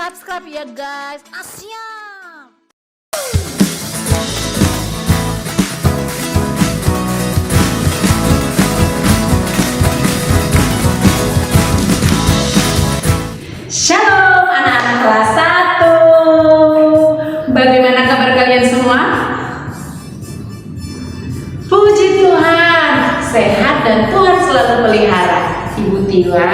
subscribe ya guys. Asyik. Shalom anak-anak kelas 1. Bagaimana kabar kalian semua? Puji Tuhan, sehat dan Tuhan selalu pelihara. Ibu Tiwa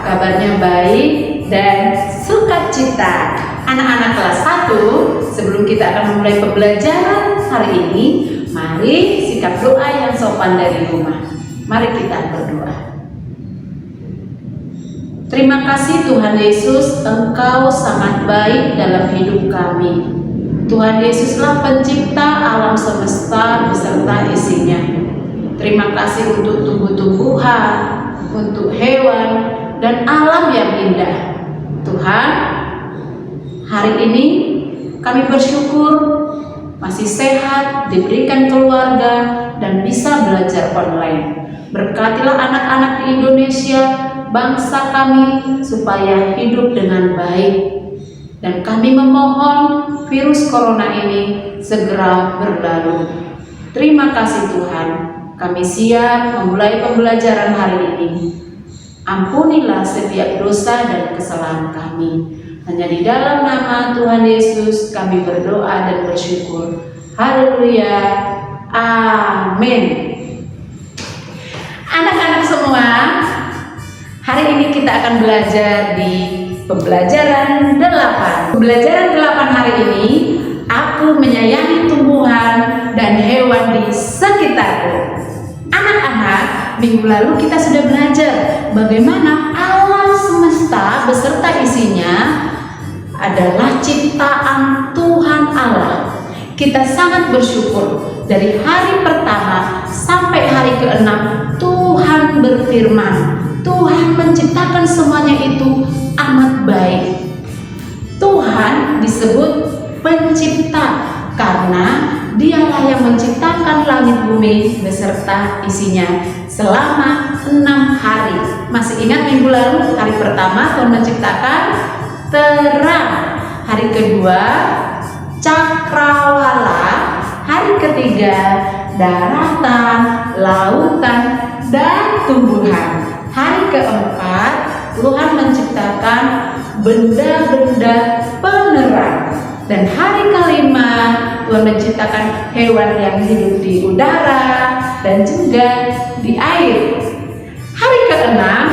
kabarnya baik dan sukacita. Anak-anak kelas 1, sebelum kita akan memulai pembelajaran hari ini, mari sikap doa yang sopan dari rumah. Mari kita berdoa. Terima kasih Tuhan Yesus, Engkau sangat baik dalam hidup kami. Tuhan Yesuslah pencipta alam semesta beserta isinya. Terima kasih untuk tumbuh-tumbuhan, untuk hewan, dan alam yang indah. Tuhan, hari ini kami bersyukur masih sehat, diberikan keluarga, dan bisa belajar online. Berkatilah anak-anak di Indonesia, bangsa kami, supaya hidup dengan baik. Dan kami memohon virus corona ini segera berlalu. Terima kasih Tuhan, kami siap memulai pembelajaran hari ini. Ampunilah setiap dosa dan kesalahan kami. Hanya di dalam nama Tuhan Yesus kami berdoa dan bersyukur. Haleluya. Amin. Anak-anak semua, hari ini kita akan belajar di pembelajaran 8. Pembelajaran 8 hari ini, aku menyayangi tumbuhan dan hewan di sekitarku. Anak-anak, minggu lalu kita sudah belajar bagaimana alam semesta beserta isinya adalah ciptaan Tuhan Allah. Kita sangat bersyukur dari hari pertama sampai hari ke-6 Tuhan berfirman. Tuhan menciptakan semuanya itu amat baik. Tuhan disebut pencipta karena Dialah yang menciptakan langit bumi beserta isinya selama 6 hari. Masih ingat minggu lalu hari pertama Tuhan menciptakan terang, hari kedua cakrawala, hari ketiga daratan, lautan, dan tumbuhan. Hari keempat Tuhan menciptakan benda-benda penerang. Dan hari kelima Tuhan menciptakan hewan yang hidup di udara dan juga di air. Hari keenam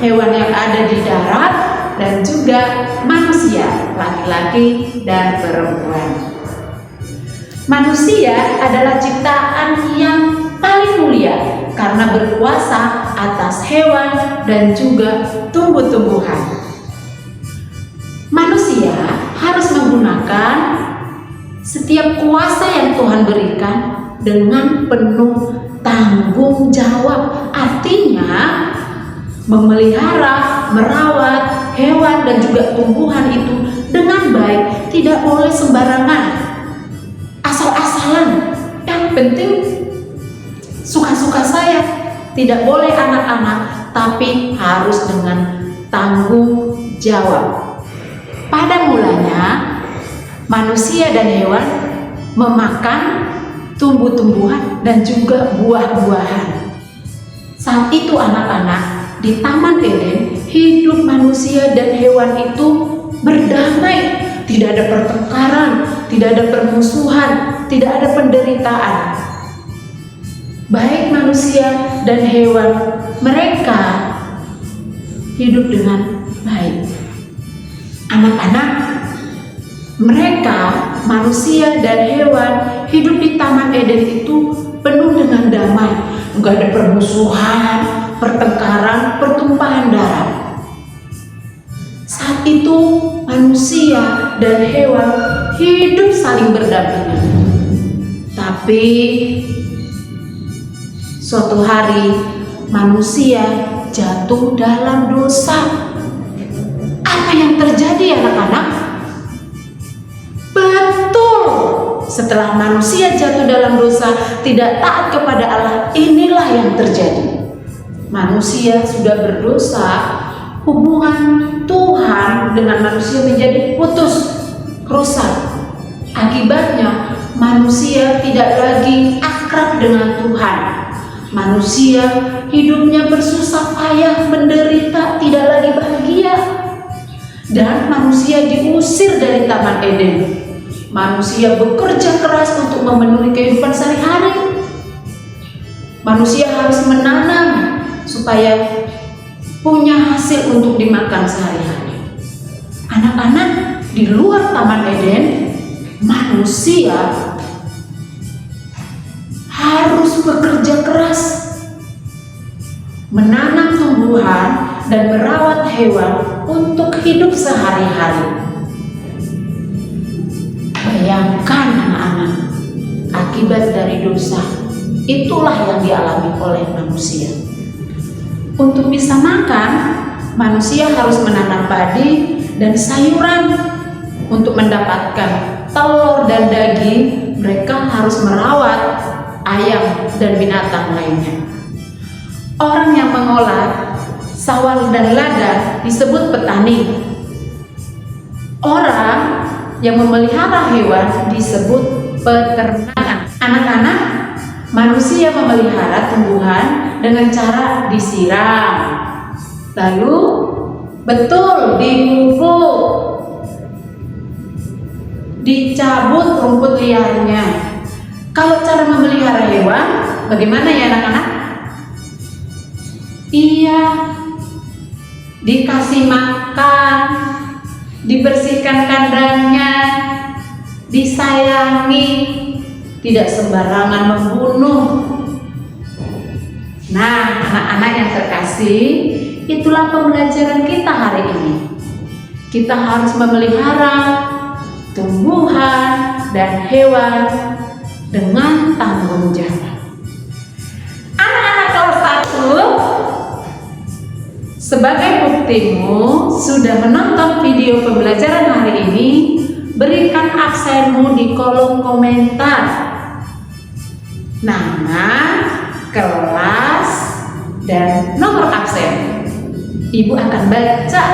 hewan yang ada di darat dan juga manusia, laki-laki dan perempuan. Manusia adalah ciptaan yang paling mulia karena berkuasa atas hewan dan juga tumbuh-tumbuhan. Manusia harus menggunakan setiap kuasa yang Tuhan berikan dengan penuh tanggung jawab. Artinya memelihara, merawat hewan dan juga tumbuhan itu dengan baik, tidak boleh sembarangan, asal-asalan. Yang penting suka-suka saya, tidak boleh anak-anak, tapi harus dengan tanggung jawab. Pada mulanya manusia dan hewan memakan tumbuh-tumbuhan dan juga buah-buahan. Saat itu anak-anak, di Taman Eden, hidup manusia dan hewan itu berdamai. Tidak ada pertengkaran, tidak ada permusuhan, tidak ada penderitaan. Baik manusia dan hewan, mereka hidup dengan baik. Anak-anak, mereka, manusia dan hewan, hidup di Taman Eden itu penuh dengan damai. Enggak ada permusuhan, pertengkaran, pertumpahan darah. Saat itu manusia dan hewan hidup saling berdampingan. Tapi suatu hari manusia jatuh dalam dosa. Apa yang terjadi anak-anak? Betul, setelah manusia jatuh dalam dosa, tidak taat kepada Allah, inilah yang terjadi. Manusia sudah berdosa, hubungan Tuhan dengan manusia menjadi putus, rusak. Akibatnya manusia tidak lagi akrab dengan Tuhan. Manusia hidupnya bersusah payah, menderita, tidak lagi bahagia. Dan manusia diusir dari Taman Eden. Manusia bekerja keras untuk memenuhi kehidupan sehari-hari. Manusia harus menanam supaya punya hasil untuk dimakan sehari-hari. Anak-anak di luar Taman Eden, manusia harus bekerja keras menanam tumbuhan dan merawat hewan untuk hidup sehari-hari. Bayangkan anak-anak, akibat dari dosa itulah yang dialami oleh manusia. Untuk bisa makan, manusia harus menanam padi dan sayuran. Untuk mendapatkan telur dan daging, mereka harus merawat ayam dan binatang lainnya. Orang yang mengolah sawah dan ladang disebut petani. Orang yang memelihara hewan disebut peternak. Anak-anak, manusia memelihara tumbuhan dengan cara disiram, lalu dipupuk, dicabut rumput liarnya. Kalau cara memelihara hewan, bagaimana ya anak-anak? Iya, dikasih makan, dibersihkan kandangnya, disayangi, tidak sembarangan membunuh. Nah, anak-anak yang terkasih, itulah pembelajaran kita hari ini. Kita harus memelihara tumbuhan dan hewan dengan tanggung jawab. Anak-anak kelas 1, sebagai buktimu sudah menonton video pembelajaran hari ini, berikan absenmu di kolom komentar. Nama, kelas, dan nomor absen. Ibu akan baca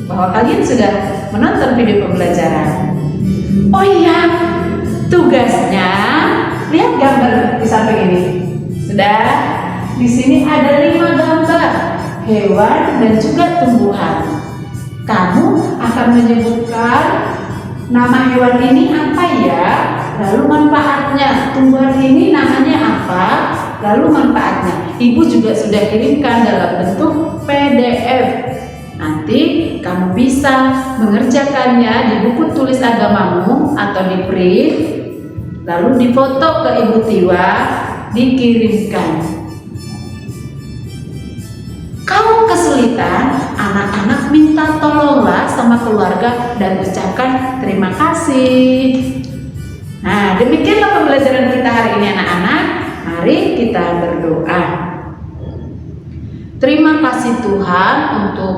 bahwa kalian sudah menonton video pembelajaran. Oh iya, tugasnya lihat gambar di samping ini. Sudah, di sini ada 5 gambar hewan dan juga tumbuhan. Kamu akan menyebutkan nama hewan ini apa ya, lalu manfaatnya. Tumbuhan ini namanya apa, lalu manfaatnya. Ibu juga sudah kirimkan dalam bentuk PDF. Nanti kamu bisa mengerjakannya di buku tulis agamamu atau di print, lalu difoto ke Ibu Tiwa, dikirimkan. Kalau kesulitan, anak-anak minta tolonglah sama keluarga dan ucapkan terima kasih. Nah, demikianlah pembelajaran kita hari ini anak-anak. Mari kita berdoa. Terima kasih Tuhan untuk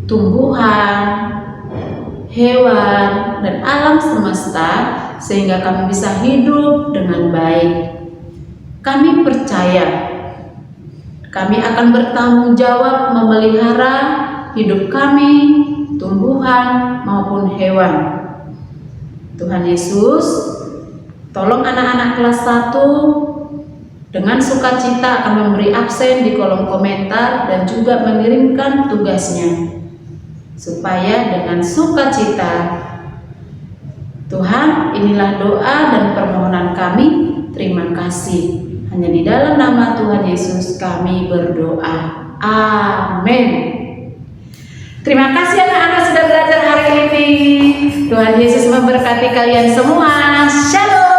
tumbuhan, hewan, dan alam semesta sehingga kami bisa hidup dengan baik. Kami percaya kami akan bertanggung jawab memelihara hidup kami, tumbuhan maupun hewan. Tuhan Yesus, tolong anak-anak kelas 1 dengan sukacita akan memberi absen di kolom komentar dan juga mengirimkan tugasnya, supaya dengan sukacita. Tuhan, inilah doa dan permohonan kami. Terima kasih. Hanya di dalam nama Tuhan Yesus kami berdoa. Amin. Terima kasih anak-anak sudah belajar hari ini. Tuhan Yesus memberkati kalian semua. Shalom.